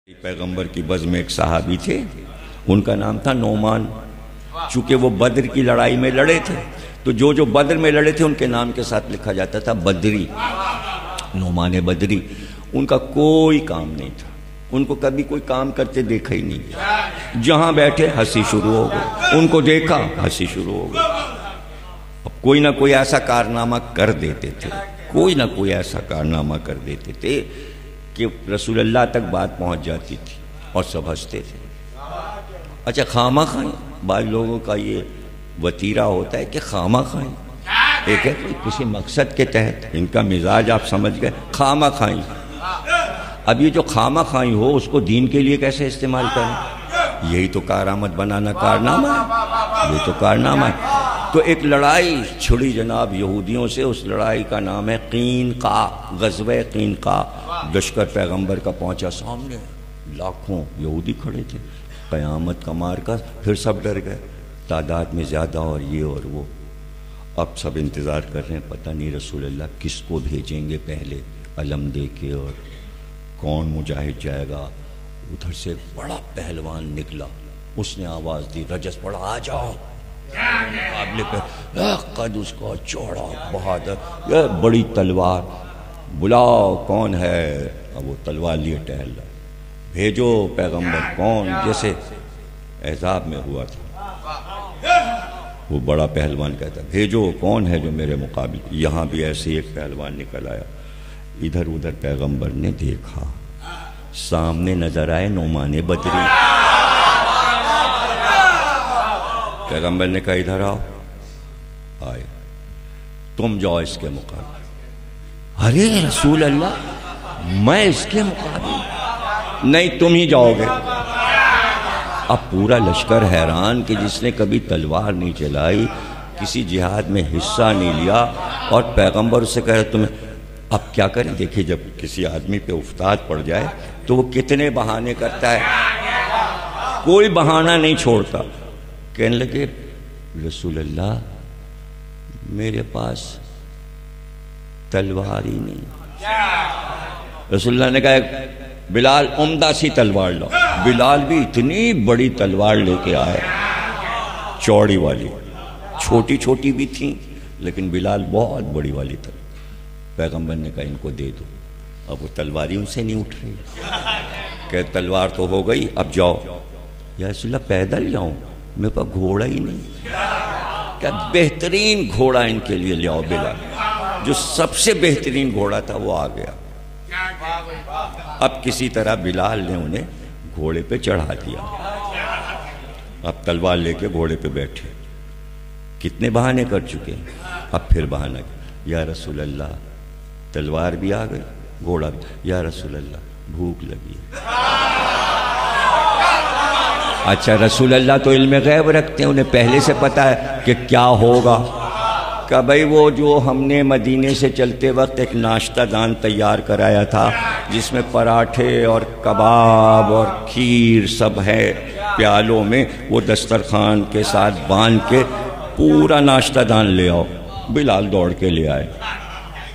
پیغمبر کی بز میں ایک صحابی تھے، ان کا نام تھا نعمان۔ چونکہ وہ بدر کی لڑائی میں لڑے تھے تو جو بدر میں لڑے تھے ان کے نام کے ساتھ لکھا جاتا تھا بدری، نعمان بدری۔ ان کا کوئی کام نہیں تھا، ان کو کبھی کوئی کام کرتے دیکھا ہی نہیں۔ جہاں بیٹھے ہنسی شروع ہو گئی، ان کو دیکھا ہنسی شروع ہو گئی۔ اب کوئی نہ کوئی ایسا کارنامہ کر دیتے تھے، کوئی نہ کوئی ایسا کارنامہ کر دیتے تھے کہ رسول اللہ تک بات پہنچ جاتی تھی اور سب ہنستے تھے۔ اچھا خامہ خائیں، بعض لوگوں کا یہ وتیرہ ہوتا ہے کہ خامہ خائیں، ایک ہے کسی مقصد کے تحت، ان کا مزاج آپ سمجھ گئے، خامہ خائیں۔ اب یہ جو خامہ خائیں ہو اس کو دین کے لیے کیسے استعمال کریں؟ یہی تو کارآمد بنانا کارنامہ ہے، یہ تو کارنامہ ہے۔ تو ایک لڑائی چھڑی جناب یہودیوں سے، اس لڑائی کا نام ہے قینقاع، غزوہ قینقاع۔ لشکر پیغمبر کا پہنچا سامنے، لاکھوں یہودی کھڑے تھے، قیامت کا مارکا، پھر سب ڈر گئے، تعداد میں زیادہ اور یہ اور وہ۔ اب سب انتظار کر رہے ہیں، پتہ نہیں رسول اللہ کس کو بھیجیں گے پہلے علم دے کے، اور کون مجاہد جائے گا۔ ادھر سے بڑا پہلوان نکلا، اس نے آواز دی، رجس پڑا، آ جاؤ مقابلے پہ۔ قد اس کا چوڑا بہادر، یہ بڑی تلوار، بلاؤ کون ہے؟ اب وہ تلوار لیے ٹہل رہا، بھیجو پیغمبر کون، جیسے احزاب میں ہوا تھا۔ وہ بڑا پہلوان کہتا بھیجو کون ہے جو میرے مقابل۔ یہاں بھی ایسے ایک پہلوان نکل آیا، ادھر ادھر پیغمبر نے دیکھا، سامنے نظر آئے نعمان بدری۔ پیغمبر نے کہا ادھر آؤ، آئے، تم جاؤ اس کے مقابل۔ ارے رسول اللہ میں اس کے مقابل؟ نہیں تم ہی جاؤ گے۔ اب پورا لشکر حیران کہ جس نے کبھی تلوار نہیں چلائی، کسی جہاد میں حصہ نہیں لیا، اور پیغمبر اسے کہہ رہے تمہیں۔ اب کیا کریں؟ دیکھیں جب کسی آدمی پہ افتاد پڑ جائے تو وہ کتنے بہانے کرتا ہے، کوئی بہانہ نہیں چھوڑتا۔ کہنے لگے رسول اللہ میرے پاس تلوار ہی نہیں۔ رسول اللہ نے کہا بلال عمدہ سی تلوار لاؤ۔ بلال بھی اتنی بڑی تلوار لے کے آئے، چوڑی والی، چھوٹی چھوٹی بھی تھیں لیکن بلال بہت بڑی والی تلوار۔ پیغمبر نے کہا ان کو دے دو۔ اب وہ تلواری ان سے نہیں اٹھ رہی، کہ تلوار تو ہو گئی، اب جاؤ۔ یا رسول اللہ پیدل جاؤں؟ میرے پاس گھوڑا ہی نہیں۔ کیا بہترین گھوڑا ان کے لیے لے آؤ۔ بلال جو سب سے بہترین گھوڑا تھا وہ آ گیا۔ اب کسی طرح بلال نے انہیں گھوڑے پہ چڑھا دیا، اب تلوار لے کے گھوڑے پہ بیٹھے۔ کتنے بہانے کر چکے، اب پھر بہانہ یا رسول اللہ تلوار بھی آ گئی، گھوڑا بھی۔ یا رسول اللہ بھوک لگی۔ اچھا رسول اللہ تو علم غیب رکھتے ہیں، انہیں پہلے سے پتہ ہے کہ کیا ہوگا۔ کہ بھئی وہ جو ہم نے مدینے سے چلتے وقت ایک ناشتہ دان تیار کرایا تھا جس میں پراٹھے اور کباب اور کھیر سب ہے پیالوں میں، وہ دسترخوان کے ساتھ باندھ کے پورا ناشتہ دان لے آؤ۔ بلال دوڑ کے لے آئے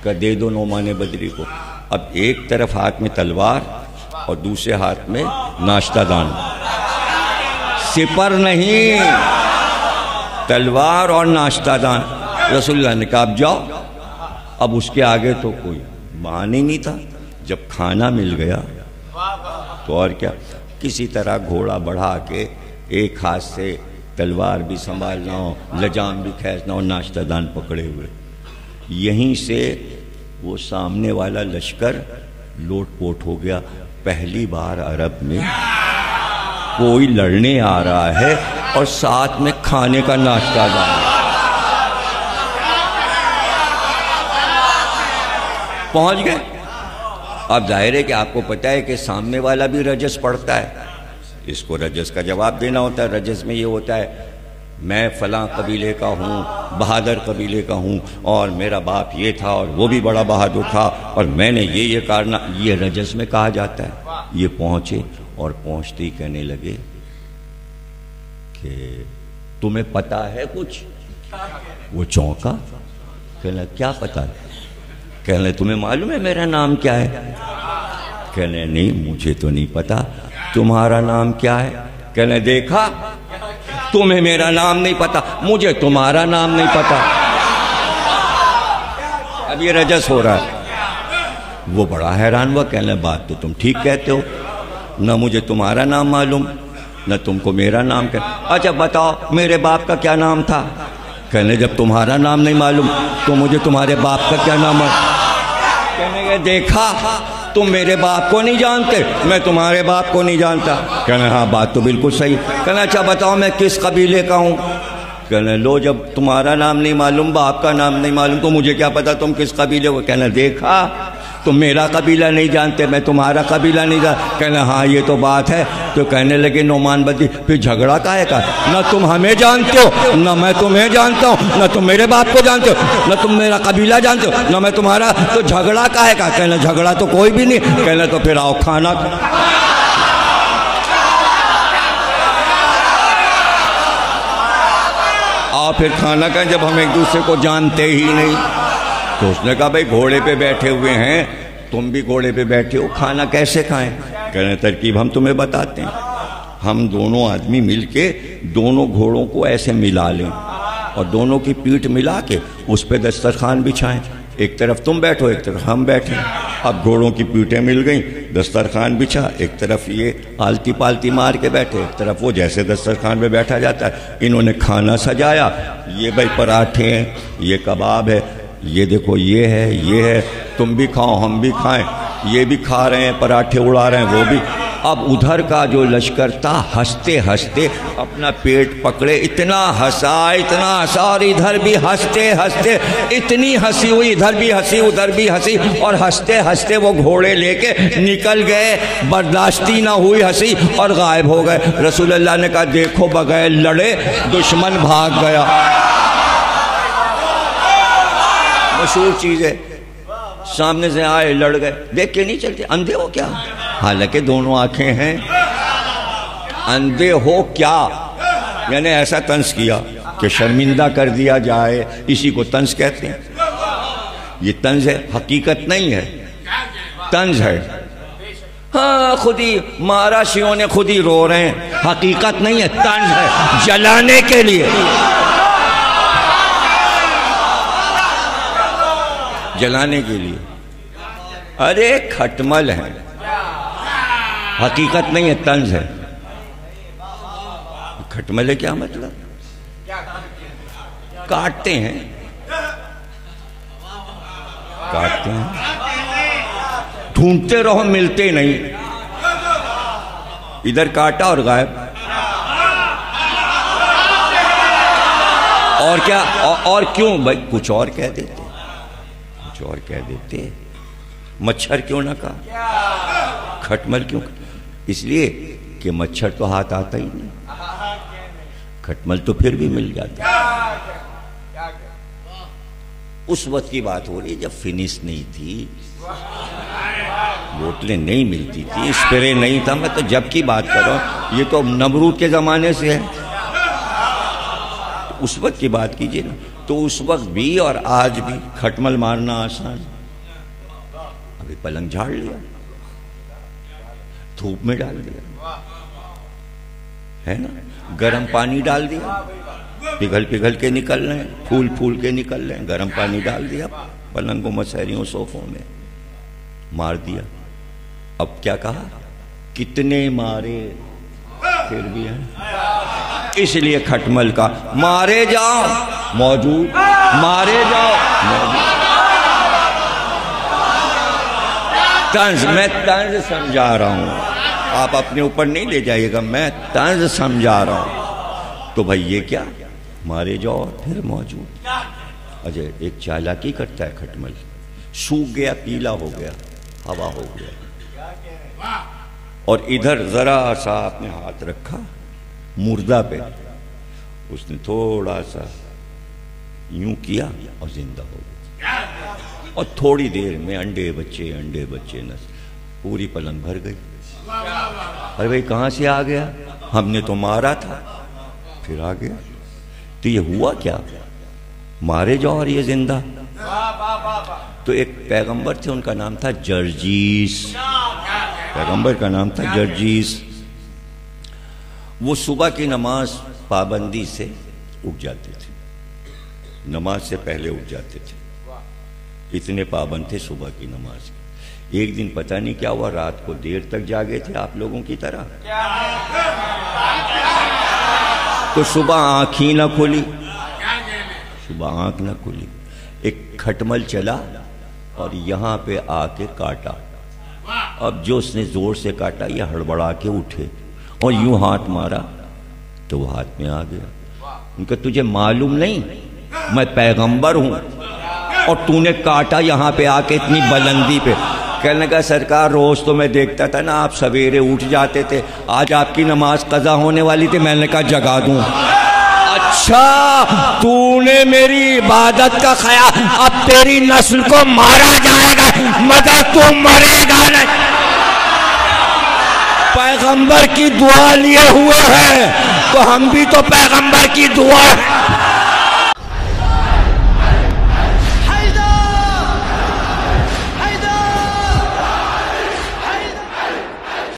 کہ دے دو نعمان بدری کو۔ اب ایک طرف ہاتھ میں تلوار اور دوسرے ہاتھ میں ناشتہ دان، سپر نہیں، تلوار اور ناشتہ دان۔ رسول اللہ نے کہا اب جاؤ۔ اب اس کے آگے تو کوئی بہانہ نہیں تھا، جب کھانا مل گیا تو اور کیا، کسی طرح گھوڑا بڑھا کے ایک ہاتھ سے تلوار بھی سنبھالنا ہو، لجام بھی کھینچنا ہو، ناشتہ دان پکڑے ہوئے۔ یہیں سے وہ سامنے والا لشکر لوٹ پوٹ ہو گیا۔ پہلی بار عرب میں کوئی لڑنے آ رہا ہے اور ساتھ میں کھانے کا ناشتہ دان۔ پہنچ گئے۔ اب ظاہر ہے کہ آپ کو پتہ ہے کہ سامنے والا بھی رجس پڑھتا ہے، اس کو رجس کا جواب دینا ہوتا ہے۔ رجس میں یہ ہوتا ہے میں فلاں قبیلے کا ہوں، بہادر قبیلے کا ہوں، اور میرا باپ یہ تھا اور وہ بھی بڑا بہادر تھا، اور میں نے یہ کرنا، یہ رجس میں کہا جاتا ہے۔ یہ پہنچے اور پہنچتے ہی کہنے لگے کہ تمہیں پتہ ہے کچھ؟ وہ چونکا، کہنے لگا کیا پتہ ہے؟ کہنے لگے تمہیں معلوم ہے میرا نام کیا ہے؟ کہنے نہیں مجھے تو نہیں پتا، تمہارا نام کیا ہے؟ کہنے دیکھا تمہیں میرا نام نہیں پتا، مجھے تمہارا نام نہیں پتا۔ اب یہ رجس ہو رہا ہے۔ وہ بڑا حیران ہوا، کہنے بات تو تم ٹھیک کہتے ہو، نہ مجھے تمہارا نام معلوم نہ تم کو میرا نام کہنا۔ اچھا بتاؤ میرے باپ کا کیا نام تھا؟ کہنے جب تمہارا نام نہیں معلوم تو مجھے تمہارے باپ کا کیا نام ہے؟ کہنے گے دیکھا تم میرے باپ کو نہیں جانتے، میں تمہارے باپ کو نہیں جانتا۔ کہنے ہاں بات تو بالکل صحیح۔ کہنے اچھا بتاؤ میں کس قبیلے کا ہوں؟ کہنے لو جب تمہارا نام نہیں معلوم، باپ کا نام نہیں معلوم، تو مجھے کیا پتا تم کس قبیلے کو؟ کہنے دیکھا تم میرا قبیلہ نہیں جانتے، میں تمہارا قبیلہ نہیں جانتا۔ کہنے ہاں یہ تو بات ہے۔ تو کہنے لگے نعمان بدری پھر جھگڑا کاہے کا؟ نہ تم ہمیں جانتے ہو نہ میں تمہیں جانتا ہوں، نہ تم میرے باپ کو جانتے ہو نہ تم میرا قبیلہ جانتے ہو نہ میں تمہارا، تو جھگڑا کاہے کا؟ کہنے جھگڑا تو کوئی بھی نہیں۔ کہنے تو پھر آؤ کھانا آؤ پھر کھانا کھائیں، جب ہم ایک دوسرے کو جانتے ہی نہیں۔ تو اس نے کہا بھائی گھوڑے پہ بیٹھے ہوئے ہیں، تم بھی گھوڑے پہ بیٹھے ہو، کھانا کیسے کھائیں؟ کہنے ترکیب ہم تمہیں بتاتے ہیں، ہم دونوں آدمی مل کے دونوں گھوڑوں کو ایسے ملا لیں اور دونوں کی پیٹھ ملا کے اس پہ دسترخوان بچھائیں، ایک طرف تم بیٹھو ایک طرف ہم بیٹھیں۔ اب گھوڑوں کی پیٹھیں مل گئیں، دسترخوان بچھا، ایک طرف یہ آلتی پالتی مار کے بیٹھے، ایک طرف وہ جیسے دسترخوان پہ بیٹھا جاتا ہے۔ انہوں نے کھانا سجایا، یہ بھائی پراٹھے ہیں، یہ کباب ہے، یہ دیکھو یہ ہے، تم بھی کھاؤ ہم بھی کھائیں، یہ بھی کھا رہے ہیں، پراٹھے اڑا رہے ہیں وہ بھی۔ اب ادھر کا جو لشکر تھا ہنستے ہنستے اپنا پیٹ پکڑے، اتنا ہنسا اور ادھر بھی ہنستے ہنستے اتنی ہنسی ہوئی، ادھر بھی ہنسی ادھر بھی ہنسی، اور ہنستے ہنستے وہ گھوڑے لے کے نکل گئے، برداشتی نہ ہوئی ہنسی اور غائب ہو گئے۔ رسول اللہ نے کہا دیکھو بغیر لڑے دشمن بھاگ گیا۔ مشہور چیز ہے، سامنے سے آئے لڑ گئے، دیکھ کے نہیں چلتے، اندھے ہو کیا؟ حالانکہ دونوں آنکھیں ہیں، اندھے ہو کیا؟ یعنی ایسا طنز کیا کہ شرمندہ کر دیا جائے، اسی کو طنز کہتے ہیں۔ یہ طنز ہے، حقیقت نہیں ہے، طنز ہے۔ ہاں خود ہی مارا شیعوں نے، خود ہی رو رہے ہیں، حقیقت نہیں ہے، طنز ہے، جلانے کے لیے، جلانے کے لیے۔ ارے کھٹمل ہے، حقیقت نہیں ہے، طنز ہے۔ کھٹمل ہے کیا مطلب؟ کاٹتے ہیں، کاٹتے ہیں، ڈھونڈتے رہو ملتے نہیں، ادھر کاٹا اور غائب۔ اور کیا؟ اور کیوں بھائی کچھ اور کہہ دیتے، کچھ اور کہہ دیتے۔ مچھر کیوں نہ کہا، کھٹمل کیوں کہا؟ اس لیے کہ مچھر تو ہاتھ آتا ہی نہیں، کھٹمل تو پھر بھی مل جاتا۔ اس وقت کی بات ہو رہی جب فنش نہیں تھی، بوتلیں نہیں ملتی تھی، اسپرے نہیں تھا۔ میں تو جب کی بات کر رہا ہوں، یہ تو نمرود کے زمانے سے ہے، اس وقت کی بات کیجئے نا۔ تو اس وقت بھی اور آج بھی کھٹمل مارنا آسان، ابھی پلنگ جھاڑ لیا، دھوپ میں ڈال دیا ہے نا، گرم پانی ڈال دیا، پگھل پگھل کے نکل رہے ہیں، پھول پھول کے نکل رہے ہیں، گرم پانی ڈال دیا، پلنگوں مسہریوں صوفوں میں مار دیا۔ اب کیا کہا؟ کتنے مارے پھر بھی ہیں۔ اس لیے کھٹمل کا مارے جاؤ موجود، مارے جاؤ موجود۔ طنز، میں طنز سمجھا رہا ہوں، آپ اپنے اوپر نہیں لے جائیے گا، میں طنز سمجھا رہا ہوں۔ تو بھائی یہ کیا؟ مارے جاؤ پھر موجود۔ اچھا ایک چالاکی کرتا ہے کھٹمل، سوکھ گیا، پیلا ہو گیا، ہوا ہو گیا، اور ادھر ذرا سا آپ نے ہاتھ رکھا مردہ پہ، اس نے تھوڑا سا یوں کیا اور زندہ ہو گیا، اور تھوڑی دیر میں انڈے بچے نس، پوری پلنگ بھر گئی۔ ارے بھائی کہاں سے آ گیا؟ ہم نے تو مارا تھا، پھر آ گیا۔ تو یہ ہوا کیا؟ مارے جاؤ اور یہ زندہ۔ تو ایک پیغمبر تھے، ان کا نام تھا جرجیس، پیغمبر کا نام تھا جرجیس. وہ صبح کی نماز پابندی سے اٹھ جاتے تھے, نماز سے پہلے اٹھ جاتے تھے, اتنے پابند تھے صبح کی نماز کے. ایک دن پتہ نہیں کیا ہوا, رات کو دیر تک جاگے تھے آپ لوگوں کی طرح, تو صبح آنکھ ہی نہ کھلی, صبح آنکھ نہ کھلی. ایک کھٹمل چلا اور یہاں پہ آ کے کاٹا. اب جو اس نے زور سے کاٹا, یہ ہڑبڑا کے اٹھے اور یوں ہاتھ مارا تو وہ ہاتھ میں آ گیا. ان کا تجھے معلوم نہیں میں پیغمبر ہوں اور تو نے کاٹا یہاں پہ آ کے اتنی بلندی پہ؟ کہنے لگا سرکار روز تو میں دیکھتا تھا نا آپ سویرے اٹھ جاتے تھے, آج آپ کی نماز قضا ہونے والی تھی, میں نے کہا جگا دوں. اچھا تو نے میری عبادت کا خیال, اب تیری نسل کو مارا جائے گا مگر تو مرے گا نہیں. پیغمبر کی دعا لیے ہوئے ہیں تو ہم بھی تو پیغمبر کی دعا